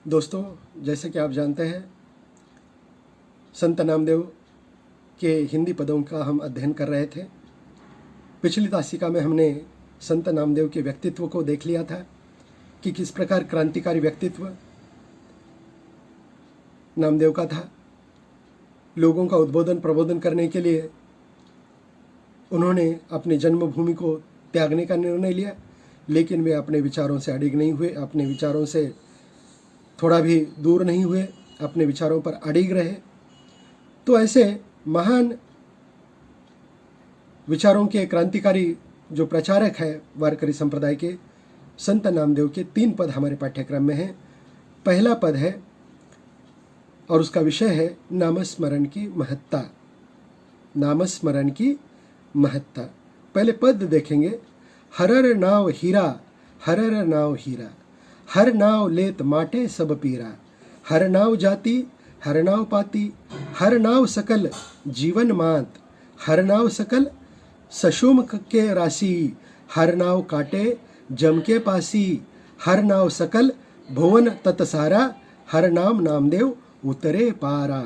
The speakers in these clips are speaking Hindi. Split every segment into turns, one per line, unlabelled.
दोस्तों, जैसे कि आप जानते हैं, संत नामदेव के हिंदी पदों का हम अध्ययन कर रहे थे। पिछली तासिका में हमने संत नामदेव के व्यक्तित्व को देख लिया था कि किस प्रकार क्रांतिकारी व्यक्तित्व नामदेव का था। लोगों का उद्बोधन प्रबोधन करने के लिए उन्होंने अपनी जन्मभूमि को त्यागने का निर्णय लिया, लेकिन वे अपने विचारों से अडिग नहीं हुए, अपने विचारों से थोड़ा भी दूर नहीं हुए, अपने विचारों पर अडिग रहे। तो ऐसे महान विचारों के क्रांतिकारी जो प्रचारक है वारकरी संप्रदाय के, संत नामदेव के 3 पद हमारे पाठ्यक्रम में हैं। पहला पद है और उसका विषय है नामस्मरण की महत्ता। नामस्मरण की महत्ता। पहले पद देखेंगे। हरर नाव हीरा, हरर नाव हीरा, हर नाव लेत माटे सब पीरा, हर नाव जाति, हर नाव पाती, हर नाव सकल जीवन मात, हर नाव सकल सशुम के राशि, हर नाव काटे जम के पासी, हर नाव सकल भुवन तत्सारा, हर नाम नामदेव उतरे पारा।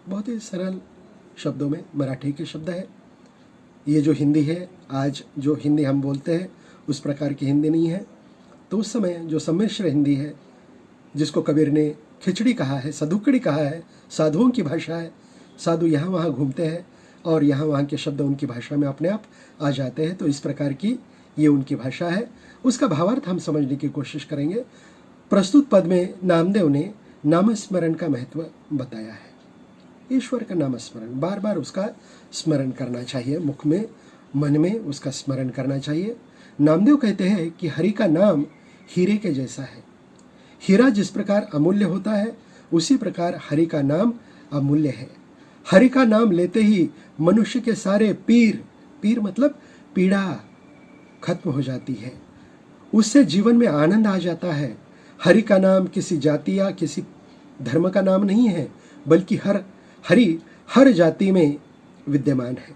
बहुत ही सरल शब्दों में मराठी के शब्द है। ये जो हिंदी है, आज जो हिंदी हम बोलते हैं उस प्रकार की हिंदी नहीं है। तो उस समय जो सम्मिश्र हिंदी है, जिसको कबीर ने खिचड़ी कहा है, सदुकड़ी कहा है, साधुओं की भाषा है। साधु यहाँ वहाँ घूमते हैं और यहाँ वहाँ के शब्द उनकी भाषा में अपने आप आ जाते हैं। तो इस प्रकार की ये उनकी भाषा है। उसका भावार्थ हम समझने की कोशिश करेंगे। प्रस्तुत पद में नामदेव ने नामस्मरण का महत्व बताया है। ईश्वर का नामस्मरण, बार बार उसका स्मरण करना चाहिए, मुख में मन में उसका स्मरण करना चाहिए। नामदेव कहते हैं कि हरि का नाम हीरे के जैसा है। हीरा जिस प्रकार अमूल्य होता है, उसी प्रकार हरि का नाम अमूल्य है। हरि का नाम लेते ही मनुष्य के सारे पीर मतलब पीड़ा खत्म हो जाती है। उससे जीवन में आनंद आ जाता है। हरि का नाम किसी जाति या किसी धर्म का नाम नहीं है, बल्कि हरि हर जाति में विद्यमान है।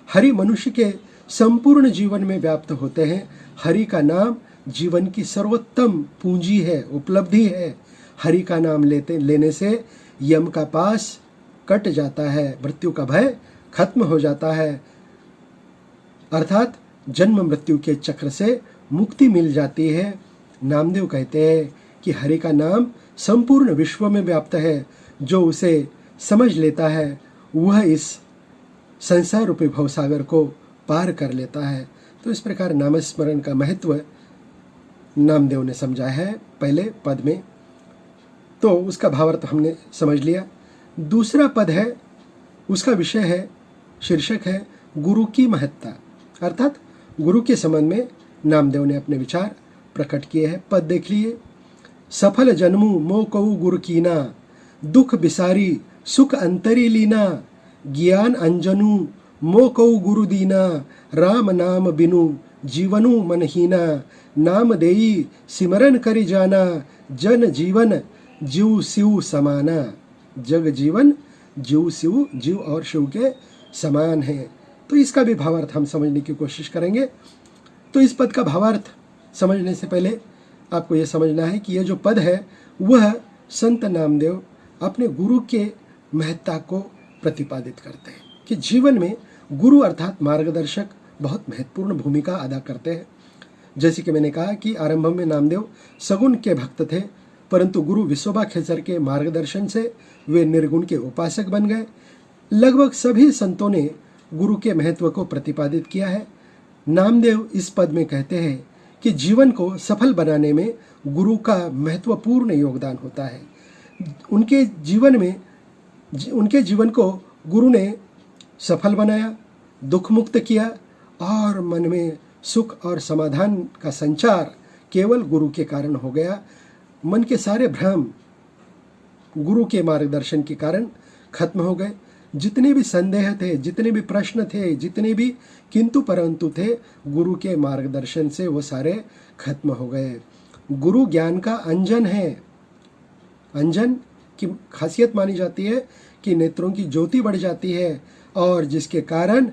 हरि मनुष्य के संपूर्ण जीवन में व्याप्त होते हैं। हरि का नाम जीवन की सर्वोत्तम पूंजी है, उपलब्धि है। हरि का नाम लेने से यम का पास कट जाता है, मृत्यु का भय खत्म हो जाता है, अर्थात जन्म मृत्यु के चक्र से मुक्ति मिल जाती है। नामदेव कहते हैं कि हरि का नाम संपूर्ण विश्व में व्याप्त है। जो उसे समझ लेता है वह इस संसार रूपी भवसागर को पार कर लेता है। तो इस प्रकार नामस्मरण का महत्व नामदेव ने समझा है पहले पद में। तो उसका भावार्थ हमने समझ लिया। दूसरा पद है, उसका विषय है, शीर्षक है गुरु की महत्ता, अर्थात गुरु के संबंध में नामदेव ने अपने विचार प्रकट किए हैं। पद देख लिए। सफल जन्मु मो कऊ गुरु कीना, दुख बिसारी सुख अंतरी लीना, ज्ञान अंजनु मो कऊ गुरु दीना, राम नाम बिनु जीवनु मनहीना, नाम देई सिमरन करि जाना, जन जीवन जीव शिव समाना। जग जीवन जीव शिव, जीव और शिव के समान है। तो इसका भी भावार्थ हम समझने की कोशिश करेंगे। तो इस पद का भावार्थ समझने से पहले आपको यह समझना है कि यह जो पद है वह संत नामदेव अपने गुरु के महत्ता को प्रतिपादित करते हैं कि जीवन में गुरु अर्थात मार्गदर्शक बहुत महत्वपूर्ण भूमिका अदा करते हैं। जैसे कि मैंने कहा कि आरंभ में नामदेव सगुण के भक्त थे, परंतु गुरु विश्वभा खेचर के मार्गदर्शन से वे निर्गुण के उपासक बन गए। लगभग सभी संतों ने गुरु के महत्व को प्रतिपादित किया है। नामदेव इस पद में कहते हैं कि जीवन को सफल बनाने में गुरु का महत्वपूर्ण योगदान होता है। उनके जीवन को गुरु ने सफल बनाया, दुख मुक्त किया और मन में सुख और समाधान का संचार केवल गुरु के कारण हो गया। मन के सारे भ्रम गुरु के मार्गदर्शन के कारण खत्म हो गए। जितने भी संदेह थे, जितने भी प्रश्न थे, जितने भी किंतु परंतु थे, गुरु के मार्गदर्शन से वो सारे खत्म हो गए। गुरु ज्ञान का अंजन है। अंजन की खासियत मानी जाती है कि नेत्रों की ज्योति बढ़ जाती है और जिसके कारण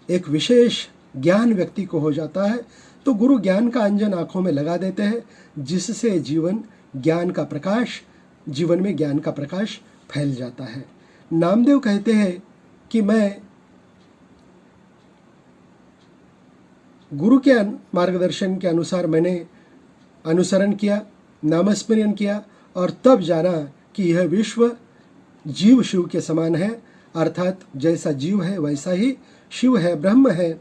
एक विशेष ज्ञान व्यक्ति को हो जाता है। तो गुरु ज्ञान का अंजन आंखों में लगा देते हैं, जिससे जीवन ज्ञान का प्रकाश, जीवन में ज्ञान का प्रकाश फैल जाता है। नामदेव कहते हैं कि मैं गुरु के मार्गदर्शन के अनुसार मैंने अनुसरण किया, नामस्मरण किया और तब जाना कि यह विश्व जीव शिव के समान है, अर्थात जैसा जीव है वैसा ही शिव है, ब्रह्म है,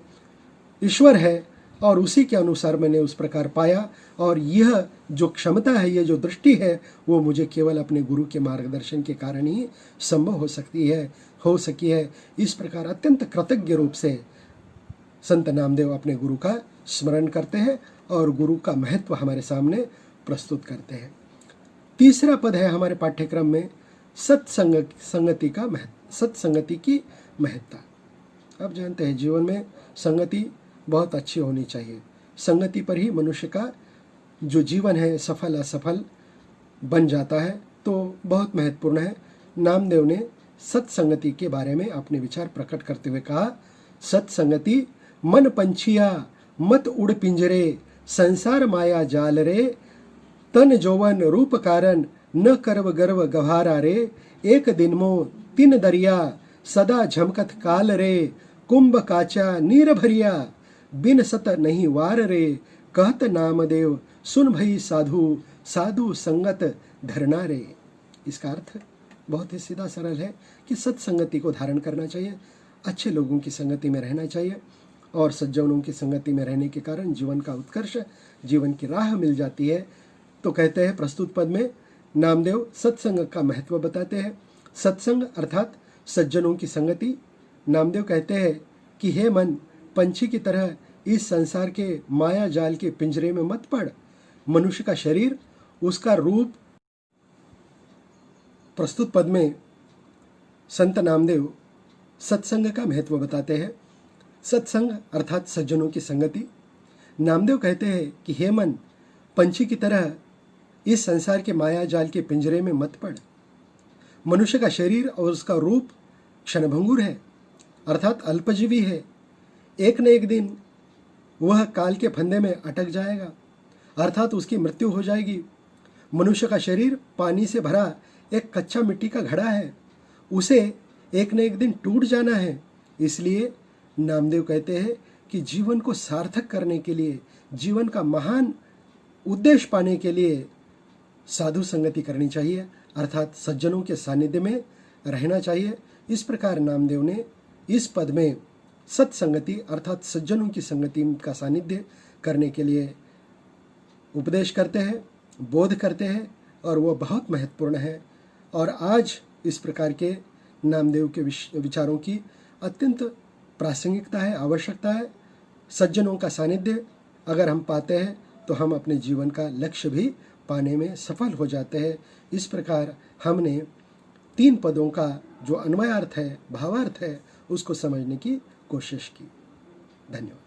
ईश्वर है, और उसी के अनुसार मैंने उस प्रकार पाया। और यह जो क्षमता है, यह जो दृष्टि है, वो मुझे केवल अपने गुरु के मार्गदर्शन के कारण ही संभव हो सकी है। इस प्रकार अत्यंत कृतज्ञ रूप से संत नामदेव अपने गुरु का स्मरण करते हैं और गुरु का महत्व हमारे सामने प्रस्तुत करते हैं। तीसरा पद है हमारे पाठ्यक्रम में सत्संगति की महत्ता। आप जानते हैं जीवन में संगति बहुत अच्छी होनी चाहिए। संगति पर ही मनुष्य का जो जीवन है सफल असफल बन जाता है, तो बहुत महत्वपूर्ण है। नामदेव ने सत्संगति के बारे में अपने विचार प्रकट करते हुए कहा, सत्संगति मन पंछिया मत उड़ पिंजरे, संसार माया जाल रे, तन जौवन रूप कारण न करव गर्व गभारा रे, एक दिन मो तीन दरिया सदा झमकत काल रे, कुंभ काचा नीर भरिया बिन सत नहीं वार रे, कहत नामदेव सुन भई साधु साधु संगत धरना रे। इसका अर्थ बहुत ही सीधा सरल है कि सत्संगति को धारण करना चाहिए, अच्छे लोगों की संगति में रहना चाहिए, और सज्जनों की संगति में रहने के कारण जीवन का उत्कर्ष, जीवन की राह मिल जाती है। तो कहते हैं प्रस्तुत पद में नामदेव सत्संग का महत्व बताते हैं। सत्संग अर्थात सज्जनों की संगति। नामदेव कहते हैं कि हे मन, पंछी की तरह इस संसार के माया जाल के पिंजरे में मत पड़। मनुष्य का शरीर, उसका रूप। प्रस्तुत पद में संत नामदेव सत्संग का महत्व बताते हैं। सत्संग अर्थात सज्जनों की संगति। नामदेव कहते हैं कि हे मन, पंछी की तरह इस संसार के माया जाल के पिंजरे में मत पड़। मनुष्य का शरीर और उसका रूप क्षणभंगुर है, अर्थात अल्पजीवी है। एक न एक दिन वह काल के फंदे में अटक जाएगा, अर्थात उसकी मृत्यु हो जाएगी। मनुष्य का शरीर पानी से भरा एक कच्चा मिट्टी का घड़ा है, उसे एक न एक दिन टूट जाना है। इसलिए नामदेव कहते हैं कि जीवन को सार्थक करने के लिए, जीवन का महान उद्देश्य पाने के लिए साधु संगति करनी चाहिए, अर्थात सज्जनों के सानिध्य में रहना चाहिए। इस प्रकार नामदेव ने इस पद में सत्संगति अर्थात सज्जनों की संगति का सानिध्य करने के लिए उपदेश करते हैं, बोध करते हैं, और वह बहुत महत्वपूर्ण है। और आज इस प्रकार के नामदेव के विचारों की अत्यंत प्रासंगिकता है, आवश्यकता है। सज्जनों का सानिध्य अगर हम पाते हैं तो हम अपने जीवन का लक्ष्य भी पाने में सफल हो जाते हैं। इस प्रकार हमने 3 पदों का जो अन्वयार्थ है, भावार्थ है, उसको समझने की कोशिश की। धन्यवाद।